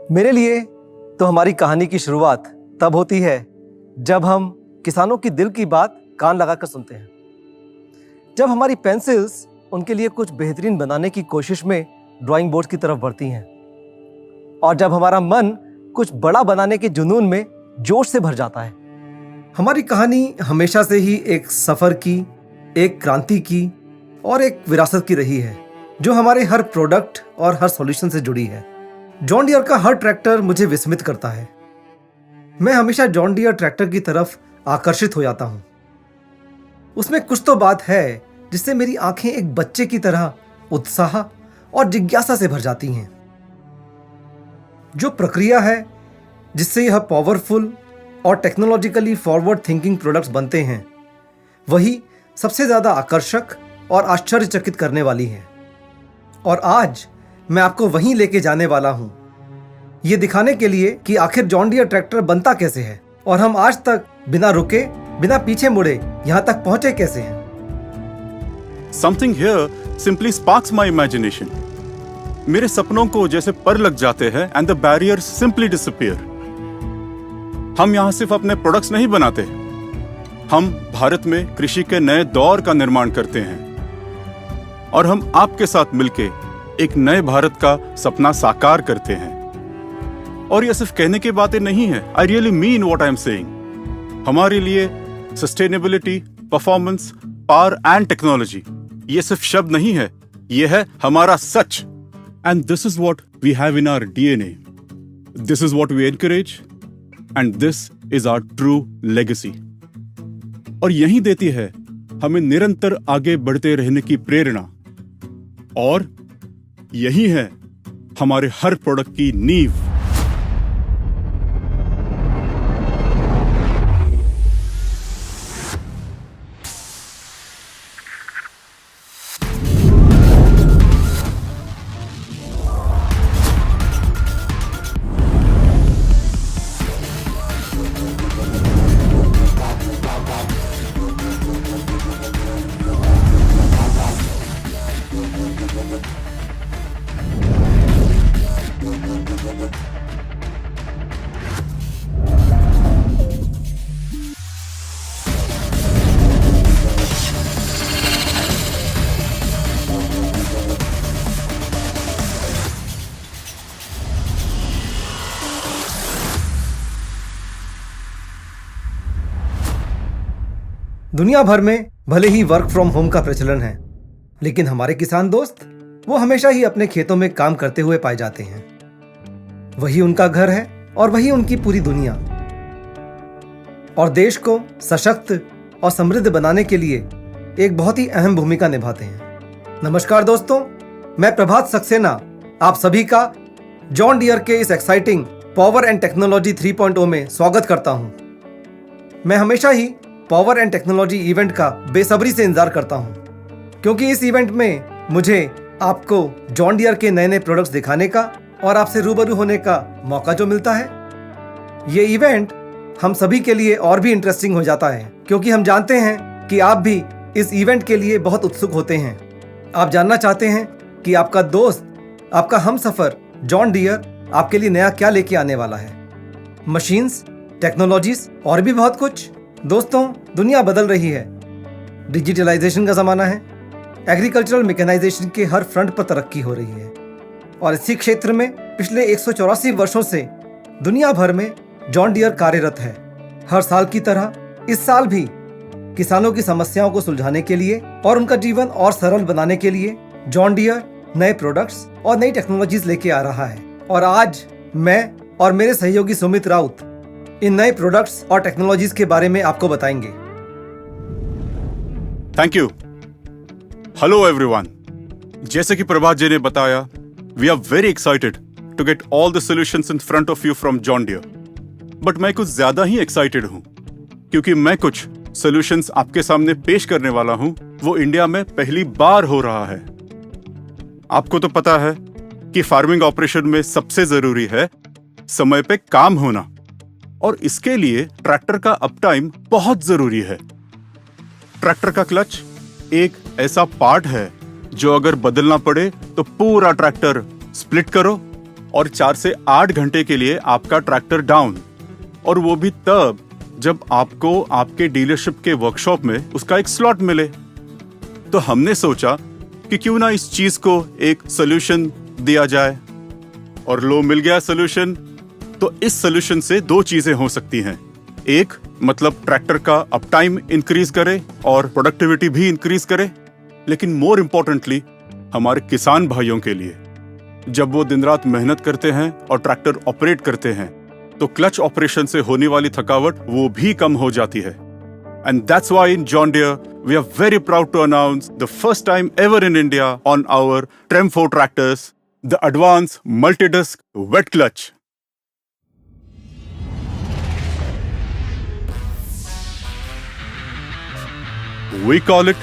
मेरे लिए तो हमारी कहानी की शुरुआत तब होती है जब हम किसानों की दिल की बात कान लगाकर सुनते हैं। जब हमारी पेंसिल्स उनके लिए कुछ बेहतरीन बनाने की कोशिश में ड्राइंग बोर्ड की तरफ बढ़ती हैं और जब हमारा मन कुछ बड़ा बनाने के जुनून में जोश से भर जाता है। हमारी कहानी हमेशा से ही एक सफ़र की, एक क्रांति की और एक विरासत की रही है जो हमारे हर प्रोडक्ट और हर सॉल्यूशन से जुड़ी है। जॉन डियर का हर ट्रैक्टर मुझे विस्मित करता है। मैं हमेशा जॉन डियर ट्रैक्टर की तरफ आकर्षित हो जाता हूँ। उसमें कुछ तो बात है जिससे मेरी आंखें एक बच्चे की तरह उत्साह और जिज्ञासा से भर जाती हैं। जो प्रक्रिया है जिससे यह पावरफुल और टेक्नोलॉजिकली फॉरवर्ड थिंकिंग प्रोडक्ट्स बनते हैं, वही सबसे ज़्यादा आकर्षक और आश्चर्यचकित करने वाली है। और आज मैं आपको वहीं लेके जाने वाला हूं, ये दिखाने के लिए कि आखिर जॉन डियर ट्रैक्टर बनता कैसे है और हम आज तक बिना रुके, बिना पीछे मुड़े यहां तक पहुंचे कैसे हैं। Something here simply sparks my imagination. मेरे सपनों को जैसे पर लग जाते हैं and the barriers simply disappear. हम यहाँ सिर्फ अपने प्रोडक्ट्स नहीं बनाते, हम भारत में कृषि के नए दौर का निर्माण करते हैं और हम आपके साथ मिलके एक नए भारत का सपना साकार करते हैं। और यह सिर्फ कहने की बातें नहीं है, I really mean what I am saying. हमारे लिए sustainability, performance, power and technology ये सिर्फ शब्द नहीं है, ये है हमारा सच। And this is what we have in our DNA, this is what we encourage and this is our true legacy. और यही देती है हमें निरंतर आगे बढ़ते रहने की प्रेरणा और यही है हमारे हर प्रोडक्ट की नींव। दुनिया भर में भले ही वर्क फ्रॉम होम का प्रचलन है, लेकिन हमारे किसान दोस्त वो हमेशा ही अपने खेतों में काम करते हुए पाए जाते हैं। वही उनका घर है और वही उनकी पूरी दुनिया। और देश को सशक्त और समृद्ध बनाने के लिए एक बहुत ही अहम भूमिका निभाते हैं। नमस्कार दोस्तों, मैं प्रभात सक्सेना आप सभी का जॉन डियर के इस एक्साइटिंग पावर एंड टेक्नोलॉजी 3.0 में स्वागत करता हूं। मैं हमेशा ही पावर एंड टेक्नोलॉजी इवेंट का बेसब्री से इंतजार करता हूं, क्योंकि इस इवेंट में मुझे आपको जॉन डियर के नए नए प्रोडक्ट्स दिखाने का और आपसे रूबरू होने का मौका जो मिलता है, ये इवेंट हम सभी के लिए और भी इंटरेस्टिंग हो जाता है, क्योंकि हम जानते हैं कि आप भी इस इवेंट के लिए बहुत उत्सुक होते हैं। आप जानना चाहते हैं कि आपका दोस्त, आपका हमसफर जॉन डियर आपके लिए नया क्या लेके आने वाला है। मशीन्स, टेक्नोलॉजीज और भी बहुत कुछ। दोस्तों, दुनिया बदल रही है, डिजिटलाइजेशन का ज़माना है, एग्रीकल्चरल मैकेनाइजेशन के हर फ्रंट पर तरक्की हो रही है और इसी क्षेत्र में पिछले 184 वर्षों से दुनिया भर में जॉन डियर कार्यरत है। हर साल की तरह इस साल भी किसानों की समस्याओं को सुलझाने के लिए और उनका जीवन और सरल बनाने के लिए जॉन डियर नए प्रोडक्ट्स और नई टेक्नोलॉजीज लेके आ रहा है। और आज मैं और मेरे सहयोगी सुमित राउत इन नए प्रोडक्ट्स और टेक्नोलॉजीज के बारे में आपको बताएंगे। Thank you. Hello everyone. जैसे कि प्रभात जी ने बताया, we are very excited to get all the solutions in front of you from John Deere. But मैं कुछ ज्यादा ही एक्साइटेड हूं, क्योंकि मैं कुछ सॉल्यूशंस आपके सामने पेश करने वाला हूं, वो इंडिया में पहली बार हो रहा है। आपको तो पता है कि फार्मिंग ऑपरेशन में सबसे जरूरी है समय पे काम होना, और इसके लिए ट्रैक्टर का अप टाइम बहुत जरूरी है। ट्रैक्टर का क्लच एक ऐसा पार्ट है जो अगर बदलना पड़े तो पूरा ट्रैक्टर स्प्लिट करो और 4 से 8 घंटे के लिए आपका ट्रैक्टर डाउन, और वो भी तब जब आपको आपके डीलरशिप के वर्कशॉप में उसका एक स्लॉट मिले। तो हमने सोचा कि क्यों ना इस चीज को एक सोल्यूशन दिया जाए, और लो मिल गया सोल्यूशन। तो इस सोल्यूशन से 2 चीजें हो सकती हैं। एक मतलब ट्रैक्टर का अप टाइम इंक्रीज करे और प्रोडक्टिविटी भी इंक्रीज करे, लेकिन मोर इम्पोर्टेंटली हमारे किसान भाइयों के लिए, जब वो दिन रात मेहनत करते हैं और ट्रैक्टर ऑपरेट करते हैं तो क्लच ऑपरेशन से होने वाली थकावट वो भी कम हो जाती है। And that's why in John Deere we are very proud to announce the first time ever in India on our TREM 4 tractors the advance multidisc wet clutch. We call it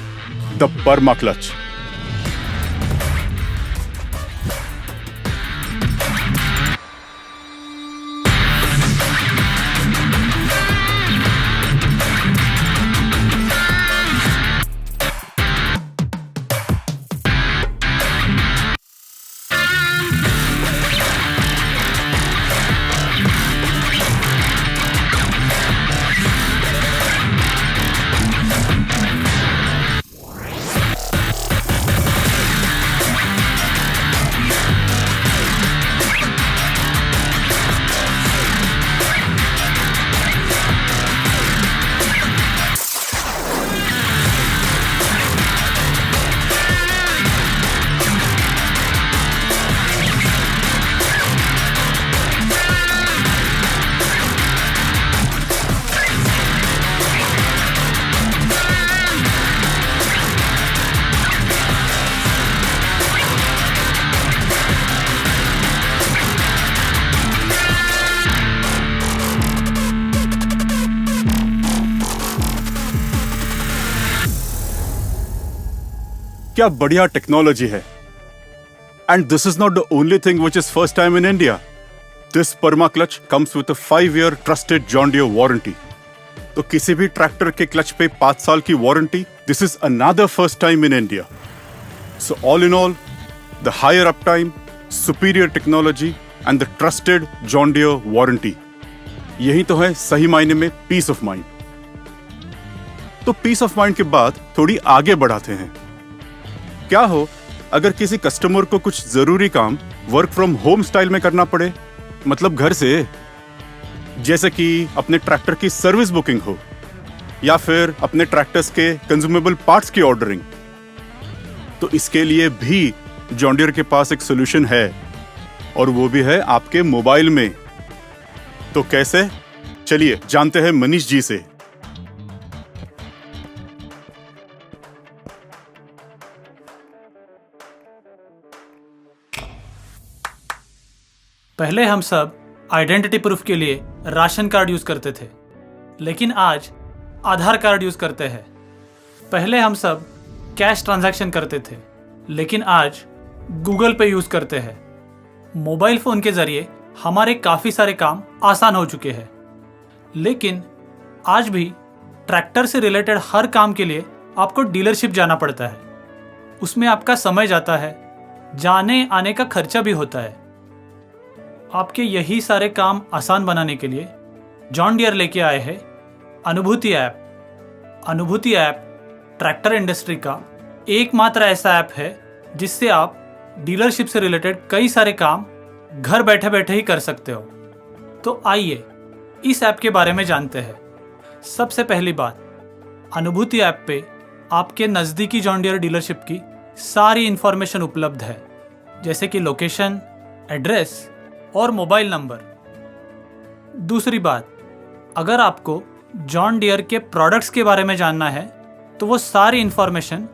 the Perma Clutch. क्या बढ़िया technology है। And this is not the only thing which is first time in India. This perma clutch comes with a 5-year trusted John Deere warranty. तो किसी भी tractor के clutch पे 5 साल की warranty, this is another first time in India. So all in all, the higher up time, superior technology and the trusted John Deere warranty, यही तो है सही मायने में पीस ऑफ माइंड। तो पीस ऑफ माइंड के बाद थोड़ी आगे बढ़ाते हैं। क्या हो अगर किसी कस्टमर को कुछ जरूरी काम वर्क फ्रॉम होम स्टाइल में करना पड़े, मतलब घर से, जैसे कि अपने ट्रैक्टर की सर्विस बुकिंग हो या फिर अपने ट्रैक्टर्स के कंज्यूमेबल पार्ट्स की ऑर्डरिंग। तो इसके लिए भी जॉन डियर के पास एक सोल्यूशन है, और वो भी है आपके मोबाइल में। तो कैसे, चलिए जानते हैं मनीष जी से। पहले हम सब आइडेंटिटी प्रूफ के लिए राशन कार्ड यूज करते थे, लेकिन आज आधार कार्ड यूज करते हैं। पहले हम सब कैश ट्रांजैक्शन करते थे, लेकिन आज गूगल पे यूज करते हैं। मोबाइल फोन के जरिए हमारे काफी सारे काम आसान हो चुके हैं, लेकिन आज भी ट्रैक्टर से रिलेटेड हर काम के लिए आपको डीलरशिप जाना पड़ता है। उसमें आपका समय जाता है, जाने आने का खर्चा भी होता है। आपके यही सारे काम आसान बनाने के लिए जॉन डियर लेके आए हैं अनुभूति ऐप। अनुभूति ऐप ट्रैक्टर इंडस्ट्री का एकमात्र ऐसा ऐप है जिससे आप डीलरशिप से रिलेटेड कई सारे काम घर बैठे बैठे ही कर सकते हो। तो आइए इस ऐप के बारे में जानते हैं। सबसे पहली बात, अनुभूति ऐप पे आपके नज़दीकी जॉन डियर डीलरशिप की सारी इंफॉर्मेशन उपलब्ध है, जैसे कि लोकेशन, एड्रेस और मोबाइल नंबर। दूसरी बात, अगर आपको जॉन डियर के प्रोडक्ट्स के बारे में जानना है तो वो सारी इंफॉर्मेशन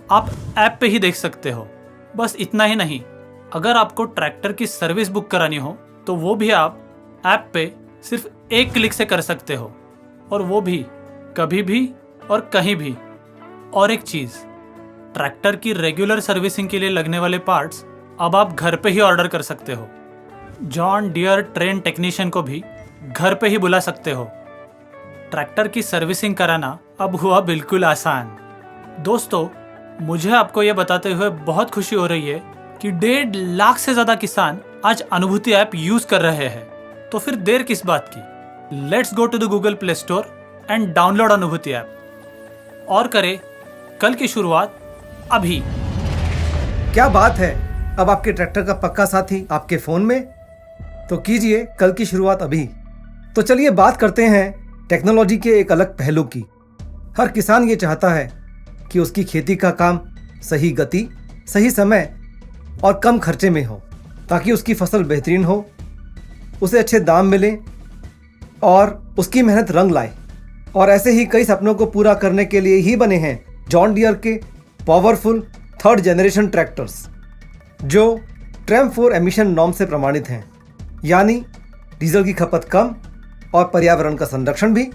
आप ऐप पे ही देख सकते हो। बस इतना ही नहीं, अगर आपको ट्रैक्टर की सर्विस बुक करानी हो तो वो भी आप ऐप पे सिर्फ एक क्लिक से कर सकते हो, और वो भी कभी भी और कहीं भी। और एक चीज़, ट्रैक्टर की रेगुलर सर्विसिंग के लिए लगने वाले पार्ट्स अब आप घर पे ही ऑर्डर कर सकते हो। जॉन डियर ट्रेन टेक्नीशियन को भी घर पे ही बुला सकते हो। ट्रैक्टर की सर्विसिंग कराना अब हुआ बिल्कुल आसान। दोस्तों, मुझे आपको ये बताते हुए बहुत खुशी हो रही है कि 1.5 लाख से ज़्यादा किसान आज अनुभूति ऐप यूज कर रहे हैं, तो फिर देर किस बात की? Let's go to the Google play store and download Anubhuti app और करें कल की शुरुआत अभी। क्या बात है, अब आपके ट्रैक्टर का पक्का साथी आपके फोन में? तो कीजिए कल की शुरुआत अभी। तो चलिए बात करते हैं टेक्नोलॉजी के एक अलग पहलू की। हर किसान ये चाहता है कि उसकी खेती का काम सही गति, सही समय और कम खर्चे में हो, ताकि उसकी फसल बेहतरीन हो, उसे अच्छे दाम मिले और उसकी मेहनत रंग लाए। और ऐसे ही कई सपनों को पूरा करने के लिए ही बने हैं जॉन डियर के पावरफुल 3rd जनरेशन ट्रैक्टर्स, जो ट्रेम 4 एमिशन नॉर्म से प्रमाणित हैं, यानी डीजल की खपत कम और पर्यावरण का संरक्षण भी।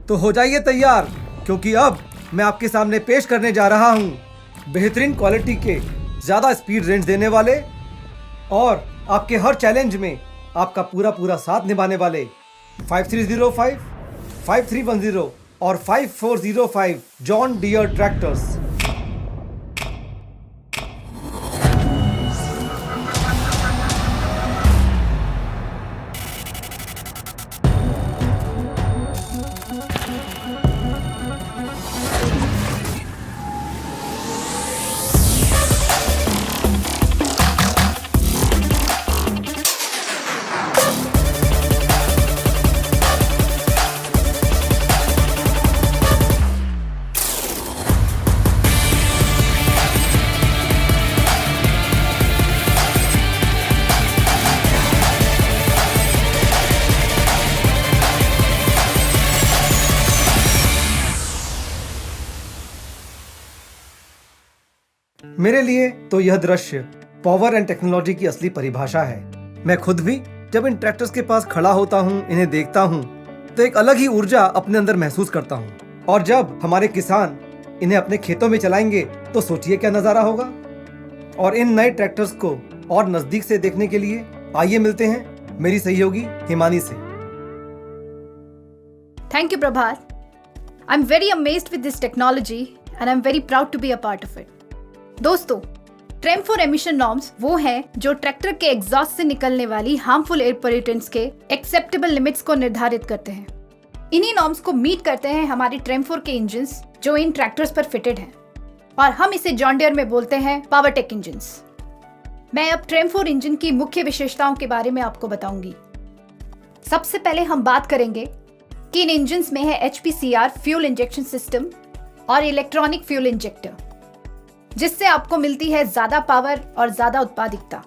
तो हो जाइए तैयार, क्योंकि अब मैं आपके सामने पेश करने जा रहा हूं बेहतरीन क्वालिटी के, ज़्यादा स्पीड रेंज देने वाले और आपके हर चैलेंज में आपका पूरा साथ निभाने वाले 5305, 5310 और 5405 जॉन डियर ट्रैक्टर्स। मेरे लिए तो यह दृश्य पावर एंड टेक्नोलॉजी की असली परिभाषा है। मैं खुद भी जब इन ट्रैक्टर्स के पास खड़ा होता हूँ, इन्हें देखता हूँ, तो एक अलग ही ऊर्जा अपने अंदर महसूस करता हूँ। और जब हमारे किसान इन्हें अपने खेतों में चलाएंगे तो सोचिए क्या नज़ारा होगा। और इन नए ट्रैक्टर्स को और नज़दीक से देखने के लिए आइए मिलते हैं मेरी सहयोगी हिमानी से। Thank you, Prabhat. I'm very amazed with this technology and I'm very proud to be a part of it. दोस्तों, ट्रेम 4 एमिशन नॉर्म्स वो हैं जो ट्रैक्टर के एग्जॉस्ट से निकलने वाली हार्मफुल एयर पोल्यूटेंट्स के एक्सेप्टेबल लिमिट्स को निर्धारित करते हैं। इन्हीं नॉर्म्स को मीट करते हैं हमारी ट्रेम 4 के इंजन्स जो इन ट्रैक्टर्स पर फिटेड हैं, और हम इसे जॉन डियर में बोलते हैं पावर टेक इंजन्स। मैं अब ट्रेम 4 इंजन की मुख्य विशेषताओं के बारे में आपको बताऊंगी। सबसे पहले हम बात करेंगे कि इन इंजन्स में है HPCR फ्यूल इंजेक्शन सिस्टम और इलेक्ट्रॉनिक फ्यूल इंजेक्टर, जिससे आपको मिलती है ज्यादा पावर और ज्यादा उत्पादकता।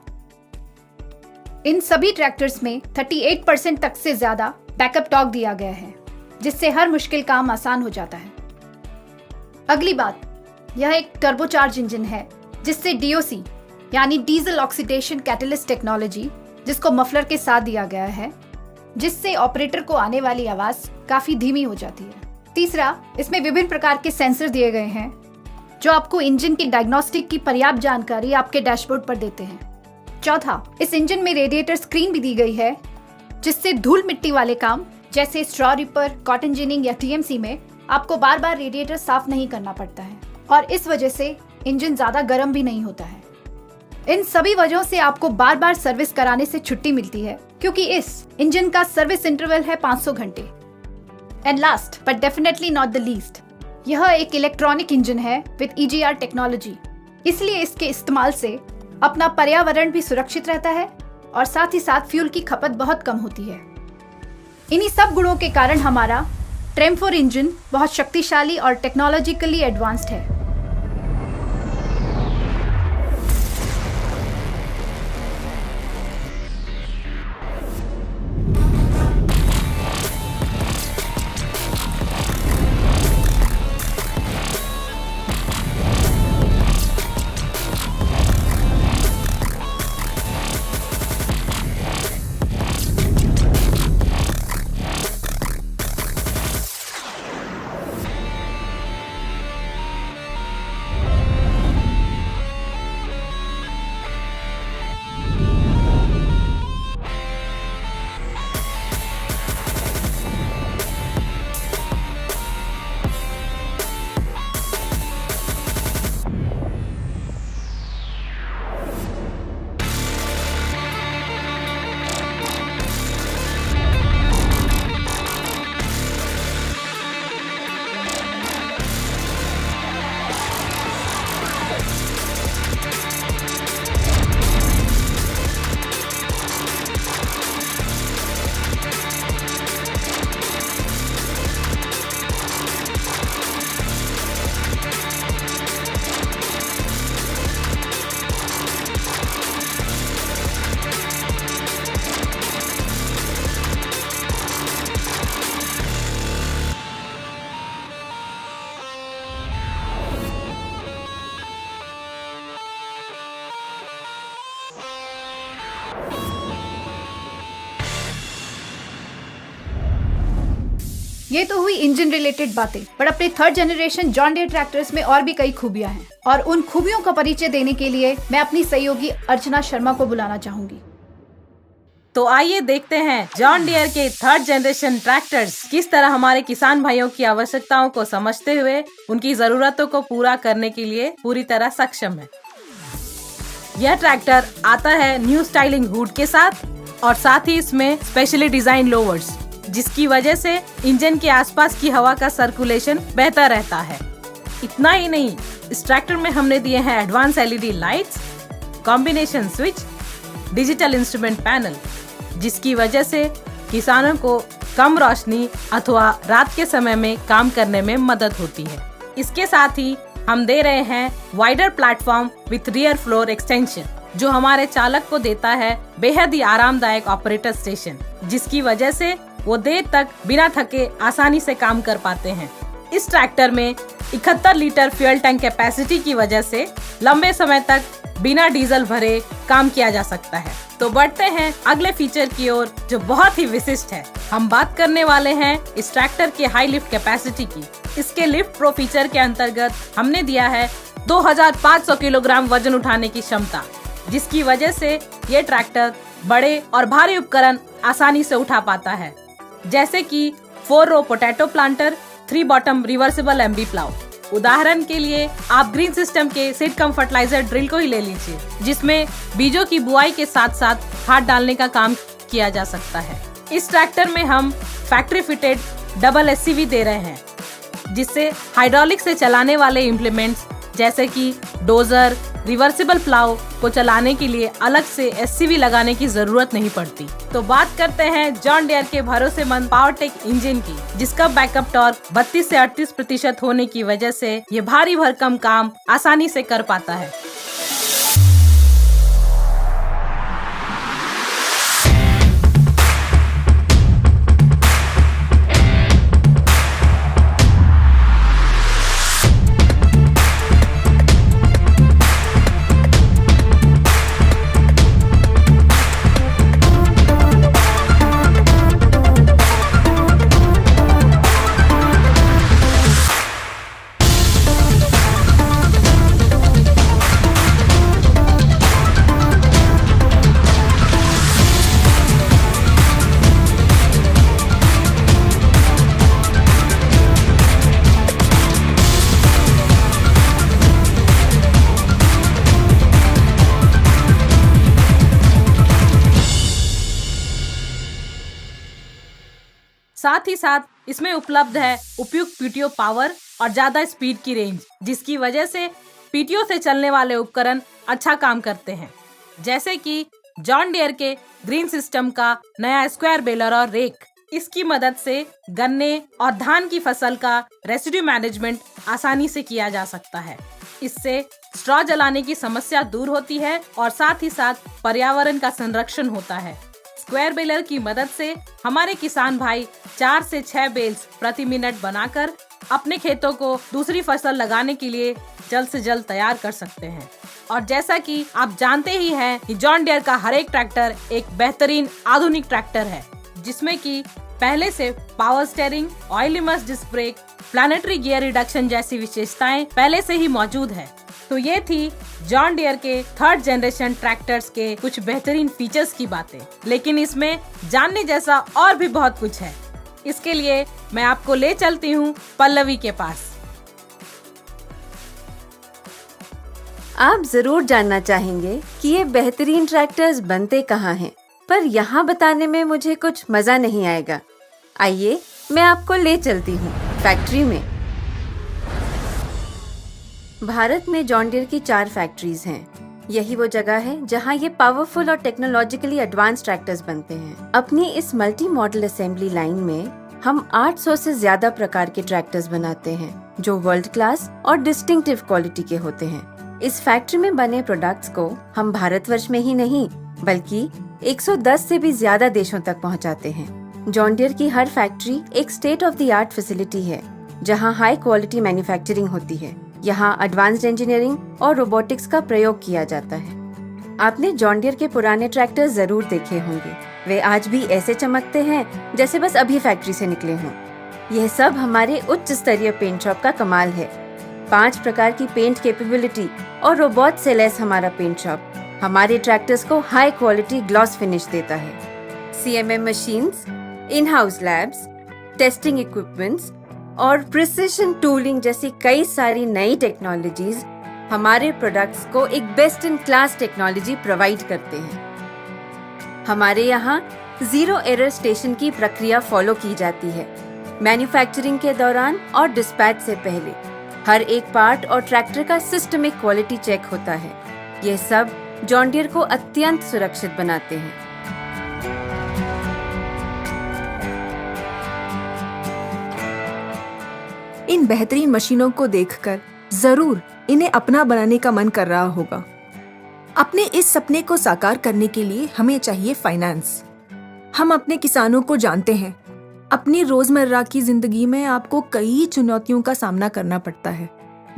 इन सभी ट्रैक्टर्स में 38% तक से ज्यादा बैकअप टॉर्क दिया गया है, जिससे हर मुश्किल काम आसान हो जाता है। अगली बात, यह एक टर्बोचार्ज इंजन है जिससे DOC यानी डीजल ऑक्सीडेशन कैटलिस्ट टेक्नोलॉजी, जिसको मफलर के साथ दिया गया है, जिससे ऑपरेटर को आने वाली आवाज काफी धीमी हो जाती है। तीसरा, इसमें विभिन्न प्रकार के सेंसर दिए गए हैं जो आपको इंजन की डायग्नोस्टिक की पर्याप्त जानकारी आपके डैशबोर्ड पर देते हैं। चौथा, इस इंजन में रेडिएटर स्क्रीन भी दी गई है, जिससे धूल मिट्टी वाले काम जैसे स्ट्रॉ रिपर, कॉटन जिनिंग या TMC में आपको बार बार रेडिएटर साफ नहीं करना पड़ता है, और इस वजह से इंजन ज्यादा गर्म भी नहीं होता है। इन सभी वजहों से आपको बार बार सर्विस कराने से छुट्टी मिलती है, क्योंकि इस इंजन का सर्विस इंटरवल है 500 घंटे। And last but definitely not the least, यह एक इलेक्ट्रॉनिक इंजन है विद EGR टेक्नोलॉजी, इसलिए इसके इस्तेमाल से अपना पर्यावरण भी सुरक्षित रहता है और साथ ही साथ फ्यूल की खपत बहुत कम होती है। इन्हीं सब गुणों के कारण हमारा ट्रेम 4 इंजन बहुत शक्तिशाली और टेक्नोलॉजिकली एडवांस्ड है। ये तो हुई इंजन रिलेटेड बातें, पर अपने third generation John Deere tractors में और भी कई खूबियां हैं और उन खूबियों का परिचय देने के लिए मैं अपनी सहयोगी अर्चना शर्मा को बुलाना चाहूंगी। तो आइए देखते हैं जॉन डियर के थर्ड जनरेशन ट्रैक्टर्स किस तरह हमारे किसान भाइयों की आवश्यकताओं को समझते हुए उनकी जरूरतों को पूरा करने के लिए पूरी तरह सक्षम है। यह ट्रैक्टर आता है न्यू स्टाइलिंग हुड के साथ और साथ ही इसमें स्पेशली डिजाइन लोवर्स, जिसकी वजह से इंजन के आसपास की हवा का सर्कुलेशन बेहतर रहता है। इतना ही नहीं, इस ट्रैक्टर में हमने दिए हैं advance LED lights, combination switch, digital instrument panel, जिसकी वजह से किसानों को कम रोशनी अथवा रात के समय में काम करने में मदद होती है। इसके साथ ही हम दे रहे हैं wider platform with rear floor extension, जो हमारे चालक को देता है बेहद ही आरामदायक ऑपरेटर स्टेशन, जिसकी वजह से वो देर तक बिना थके आसानी से काम कर पाते हैं। इस ट्रैक्टर में 71 लीटर फ्यूल टैंक कैपेसिटी की वजह से लंबे समय तक बिना डीजल भरे काम किया जा सकता है। तो बढ़ते हैं अगले फीचर की ओर, जो बहुत ही विशिष्ट है। हम बात करने वाले हैं इस ट्रैक्टर के हाई लिफ्ट कैपेसिटी की। इसके लिफ्ट प्रो फीचर के अंतर्गत हमने दिया है 2500 किलोग्राम वजन उठाने की क्षमता, जिसकी वजह से ये ट्रैक्टर बड़े और भारी उपकरण आसानी से उठा पाता है, जैसे कि 4 row potato planter, 3 bottom reversible MB plough. उदाहरण के लिए आप ग्रीन सिस्टम के सीड कम फर्टिलाइजर ड्रिल को ही ले लीजिए, जिसमें बीजों की बुआई के साथ साथ खाद डालने का काम किया जा सकता है। इस ट्रैक्टर में हम फैक्ट्री फिटेड डबल एससीवी दे रहे हैं, जिससे हाइड्रोलिक से चलाने वाले इम्प्लीमेंट्स जैसे कि डोजर, रिवर्सिबल प्लाउ को चलाने के लिए अलग से एससीवी लगाने की जरूरत नहीं पड़ती। तो बात करते हैं जॉन डियर के भरोसेमंद पावरटेक इंजन की, जिसका बैकअप टॉर्क 32 से 38% होने की वजह से ये भारी भरकम काम आसानी से कर पाता है। साथ ही साथ इसमें उपलब्ध है उपयुक्त पीटीओ पावर और ज्यादा स्पीड की रेंज, जिसकी वजह से पीटीओ से चलने वाले उपकरण अच्छा काम करते हैं, जैसे कि जॉन डियर के ग्रीन सिस्टम का नया स्क्वायर बेलर और रेक, इसकी मदद से गन्ने और धान की फसल का रेसिड्यू मैनेजमेंट आसानी से किया जा सकता है। इससे स्ट्रॉ जलाने की समस्या दूर होती है और साथ ही साथ पर्यावरण का संरक्षण होता है। स्क्वायर बेलर की मदद से हमारे किसान भाई 4 से 6 बेल्स प्रति मिनट बनाकर अपने खेतों को दूसरी फसल लगाने के लिए जल्द से जल्द तैयार कर सकते हैं। और जैसा कि आप जानते ही हैं कि जॉन डियर का हर एक ट्रैक्टर एक बेहतरीन आधुनिक ट्रैक्टर है, जिसमें कि पहले से power steering, oil immersed disc brake, planetary gear reduction जैसी विशेषताएं पहले से ही मौजूद है। तो ये थी जॉन डियर के 3rd जनरेशन ट्रैक्टर्स के कुछ बेहतरीन फीचर्स की बातें, लेकिन इसमें जानने जैसा और भी बहुत कुछ है। इसके लिए मैं आपको ले चलती हूँ पल्लवी के पास। आप जरूर जानना चाहेंगे कि ये बेहतरीन ट्रैक्टर्स बनते कहाँ हैं, पर यहाँ बताने में मुझे कुछ मजा नहीं आएगा। आइए मैं आपको ले चलती हूँ फैक्ट्री में। भारत में जॉन डियर की 4 फैक्ट्रीज हैं। यही वो जगह है जहाँ ये पावरफुल और टेक्नोलॉजिकली एडवांस ट्रैक्टर्स बनते हैं। अपनी इस मल्टी मॉडल असेंबली लाइन में हम 800 से ज्यादा प्रकार के ट्रैक्टर्स बनाते हैं, जो वर्ल्ड क्लास और डिस्टिंक्टिव क्वालिटी के होते हैं। इस फैक्ट्री में बने प्रोडक्ट्स को हम भारतवर्ष में ही नहीं बल्कि 110 से भी ज्यादा देशों तक पहुंचाते हैं। जॉन डियर की हर फैक्ट्री एक state of the art facility है, जहां हाई क्वालिटी मैन्युफैक्चरिंग होती है। यहाँ एडवांस्ड इंजीनियरिंग और रोबोटिक्स का प्रयोग किया जाता है। आपने जॉन डियर के पुराने ट्रैक्टर जरूर देखे होंगे। वे आज भी ऐसे चमकते हैं जैसे बस अभी फैक्ट्री से निकले हों। यह सब हमारे उच्च स्तरीय पेंट शॉप का कमाल है। 5 प्रकार की पेंट कैपेबिलिटी और रोबोट से लैस हमारा पेंट शॉप हमारे ट्रैक्टर्स को हाई क्वालिटी ग्लॉस फिनिश देता है। CMM machines, in house labs, testing equipments और प्रिसिशन टूलिंग जैसी कई सारी नई टेक्नोलॉजीज हमारे प्रोडक्ट्स को एक best in class technology provide करते हैं। हमारे यहाँ 0 एरर स्टेशन की प्रक्रिया फॉलो की जाती है। मैन्युफैक्चरिंग के दौरान और डिस्पैच से पहले हर एक पार्ट और ट्रैक्टर का सिस्टमिक क्वालिटी चेक होता है। यह सब जॉन डियर को अत्यंत सुरक्षित बनाते हैं। इन बेहतरीन मशीनों को देखकर जरूर इन्हें अपना बनाने का मन कर रहा होगा। अपने इस सपने को साकार करने के लिए हमें चाहिए फाइनेंस। हम अपने किसानों को जानते हैं। अपनी रोजमर्रा की जिंदगी में आपको कई चुनौतियों का सामना करना पड़ता है।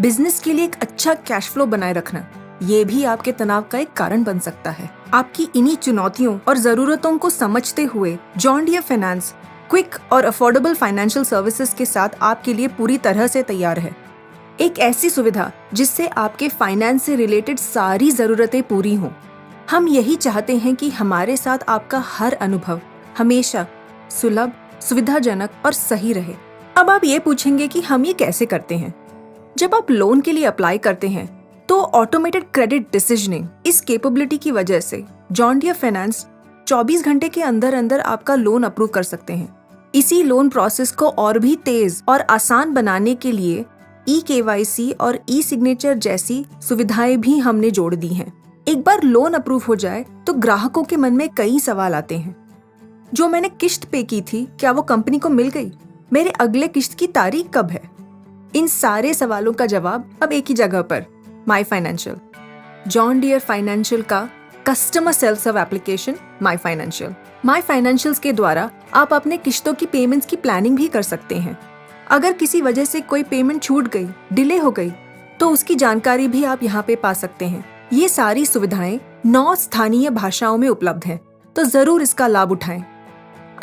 बिजनेस के लिए एक अच्छा कैश फ्लो बनाए रखना, ये भी आपके तनाव का एक कारण बन सकता है। आपकी इन्हीं चुनौतियों और जरूरतों को समझते हुए जॉन डियर फाइनेंस क्विक और अफोर्डेबल फाइनेंशियल सर्विसेज के साथ आपके लिए पूरी तरह से तैयार है। एक ऐसी सुविधा जिससे आपके फाइनेंस से रिलेटेड सारी जरूरतें पूरी हों। हम यही चाहते हैं कि हमारे साथ आपका हर अनुभव हमेशा सुलभ, सुविधाजनक और सही रहे। अब आप ये पूछेंगे कि हम ये कैसे करते हैं। जब आप लोन के लिए अप्लाई करते हैं तो ऑटोमेटेड क्रेडिट डिसीजनिंग इस कैपेबिलिटी की वजह से जॉन डियर फाइनेंस 24 घंटे के अंदर अंदर आपका लोन अप्रूव कर सकते हैं। इसी लोन प्रोसेस को और भी तेज और आसान बनाने के लिए eKYC और e-सिग्नेचर जैसी सुविधाएं भी हमने जोड़ दी हैं। एक बार लोन अप्रूव हो जाए तो ग्राहकों के मन में कई सवाल आते हैं। जो मैंने किस्त पे की थी, क्या वो कंपनी को मिल गई? मेरे अगले किस्त की तारीख कब है? इन सारे सवालों का जवाब अब एक ही जगह पर, my financial. John Deere financial का customer self serve application my financial. My financials के द्वारा आप अपने किस्तों की पेमेंट्स की प्लानिंग भी कर सकते हैं। अगर किसी वजह से कोई पेमेंट छूट गई, डिले हो गई, तो उसकी जानकारी भी आप यहाँ पे पा सकते हैं। ये सारी सुविधाएं 9 स्थानीय भाषाओं में उपलब्ध हैं, तो जरूर इसका लाभ उठाएं।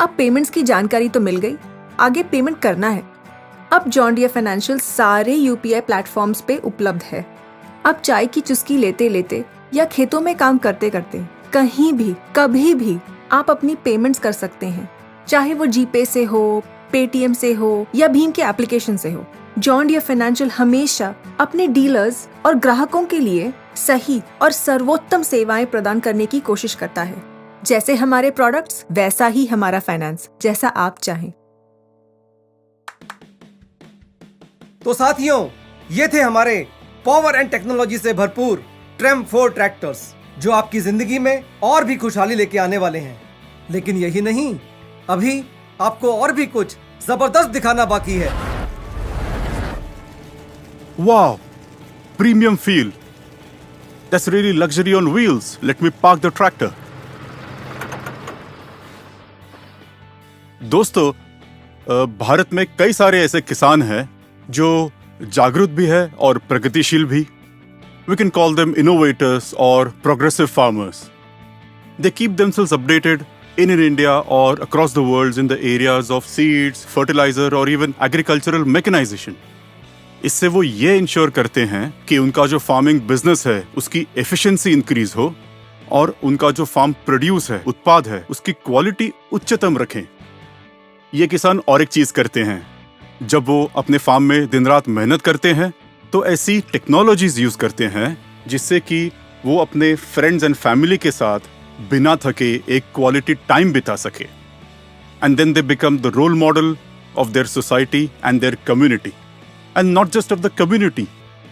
अब पेमेंट्स की जानकारी तो मिल गई, आगे पेमेंट करना है। अब जॉन डियर फाइनेंशियल सारे UPI प्लेटफॉर्म्स पे उपलब्ध है। अब चाय की चुस्की लेते लेते या खेतों में काम करते करते कहीं भी कभी भी आप अपनी पेमेंट्स कर सकते हैं, चाहे वो GPay से हो, Paytm से हो या भीम के एप्लीकेशन से हो। जॉन डियर फाइनेंशियल हमेशा अपने डीलर्स और ग्राहकों के लिए सही और सर्वोत्तम सेवाएं प्रदान करने की कोशिश करता है। जैसे हमारे प्रोडक्ट्स वैसा ही हमारा फाइनेंस, जैसा आप चाहें। तो साथियों, ये थे हमारे पावर एंड टेक्नोलॉजी से भरपूर ट्रेम 4 ट्रैक्टर्स, जो आपकी जिंदगी में और भी खुशहाली लेके आने वाले हैं। लेकिन यही नहीं, अभी आपको और भी कुछ जबरदस्त दिखाना बाकी है। Wow, premium feel. That's really luxury on wheels. Let me park the tractor. दोस्तों, भारत में कई सारे ऐसे किसान हैं जो जागरूक भी है और प्रगतिशील भी। We can call them innovators or progressive farmers. They keep themselves updated in India or across the world in the areas of seeds, fertilizer or even agricultural mechanization. इससे वो ये इंश्योर करते हैं कि उनका जो फार्मिंग बिजनेस है उसकी एफिशिएंसी इंक्रीज हो और उनका जो फार्म प्रोड्यूस है, उत्पाद है, उसकी क्वालिटी उच्चतम रखें। ये किसान और एक चीज करते हैं, जब वो अपने फार्म में दिन रात मेहनत करते हैं तो ऐसी टेक्नोलॉजीज यूज करते हैं जिससे कि वो अपने फ्रेंड्स एंड फैमिली के साथ बिना थके एक क्वालिटी टाइम बिता सके। And then they become the role model of their society and their community, and not just of the community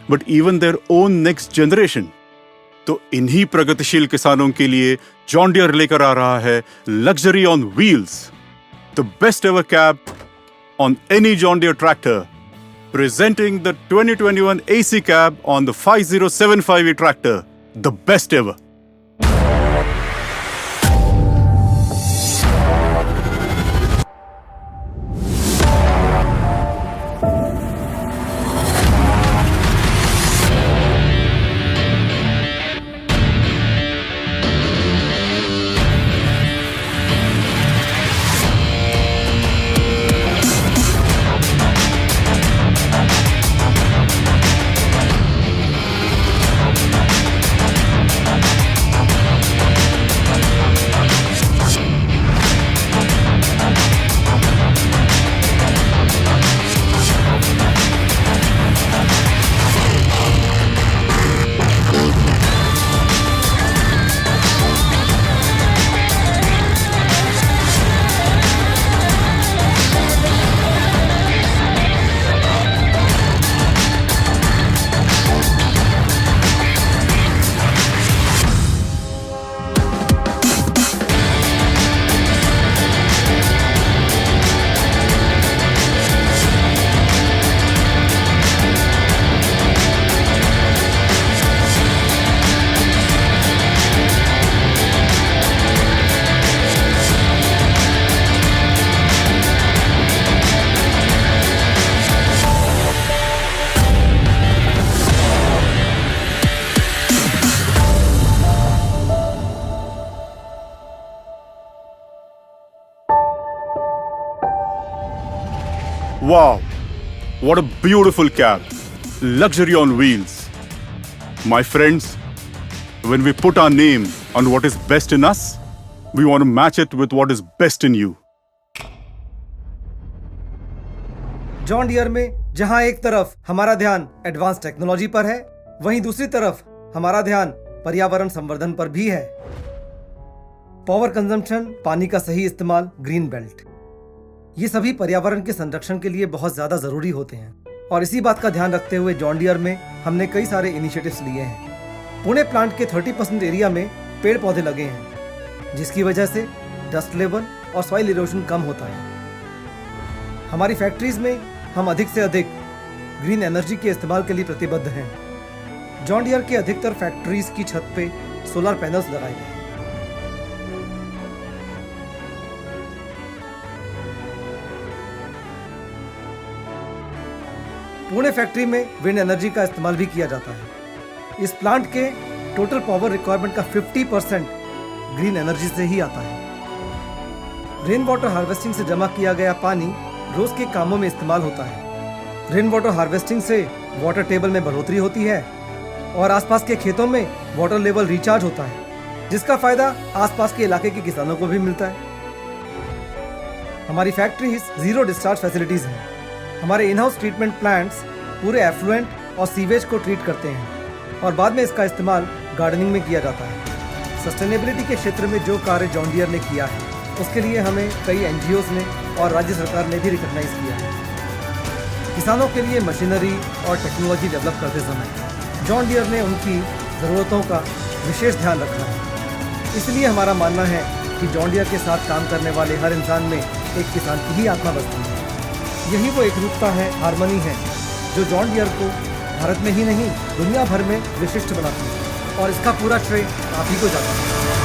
but even their own next generation. तो इन्हीं प्रगतिशील किसानों के लिए जॉन डियर लेकर आ रहा है luxury on wheels, the best ever cab on any John Deere tractor, presenting the 2021 AC cab on the 5075E tractor, the best ever. Wow, what a beautiful cab. Luxury on wheels. My friends, when we put our name on what is best in us, we want to match it with what is best in you. John Deere में जहां एक तरफ हमारा ध्यान advance technology पर है, वहीं दूसरी तरफ हमारा ध्यान पर्यावरण संवर्धन पर भी है। पावर कंजम्पशन, पानी का सही इस्तेमाल, ग्रीन बेल्ट, ये सभी पर्यावरण के संरक्षण के लिए बहुत ज्यादा जरूरी होते हैं। और इसी बात का ध्यान रखते हुए जॉन डियर में हमने कई सारे इनिशिएटिव्स लिए हैं। पुणे प्लांट के 30% एरिया में पेड़ पौधे लगे हैं, जिसकी वजह से डस्ट लेवल और सॉइल इरोजन कम होता है। हमारी फैक्ट्रीज में हम अधिक से अधिक ग्रीन एनर्जी के इस्तेमाल के लिए प्रतिबद्ध हैं। जॉन डियर के अधिकतर फैक्ट्रीज की छत पे सोलर पैनल्स लगाए गए हैं। पुणे फैक्ट्री में विंड एनर्जी का इस्तेमाल भी किया जाता है। इस प्लांट के टोटल पावर रिक्वायरमेंट का 50% ग्रीन एनर्जी से ही आता है। रेन वाटर हार्वेस्टिंग से जमा किया गया पानी रोज के कामों में इस्तेमाल होता है। रेन वाटर हार्वेस्टिंग से वाटर टेबल में बढ़ोतरी होती है और आसपास के खेतों में वाटर लेवल रिचार्ज होता है, जिसका फायदा आसपास के इलाके के किसानों को भी मिलता है। हमारी फैक्ट्रीज जीरो डिस्चार्ज फैसिलिटीज हैं। हमारे इन हाउस ट्रीटमेंट प्लांट्स पूरे एफ्लुएंट और सीवेज को ट्रीट करते हैं और बाद में इसका इस्तेमाल गार्डनिंग में किया जाता है। सस्टेनेबिलिटी के क्षेत्र में जो कार्य जॉन डियर ने किया है, उसके लिए हमें कई एनजीओज ने और राज्य सरकार ने भी रिकॉग्नाइज किया है। किसानों के लिए मशीनरी और टेक्नोलॉजी डेवलप करते समय जॉन डियर ने उनकी ज़रूरतों का विशेष ध्यान रखा है। इसलिए हमारा मानना है कि जॉन डियर के साथ काम करने वाले हर इंसान में एक किसान की ही आत्मा बसती है। यही वो एकरूपता है, हार्मनी है, जो जॉन डियर को भारत में ही नहीं दुनिया भर में विशिष्ट बनाती है, और इसका पूरा श्रेय आप ही को जाता है।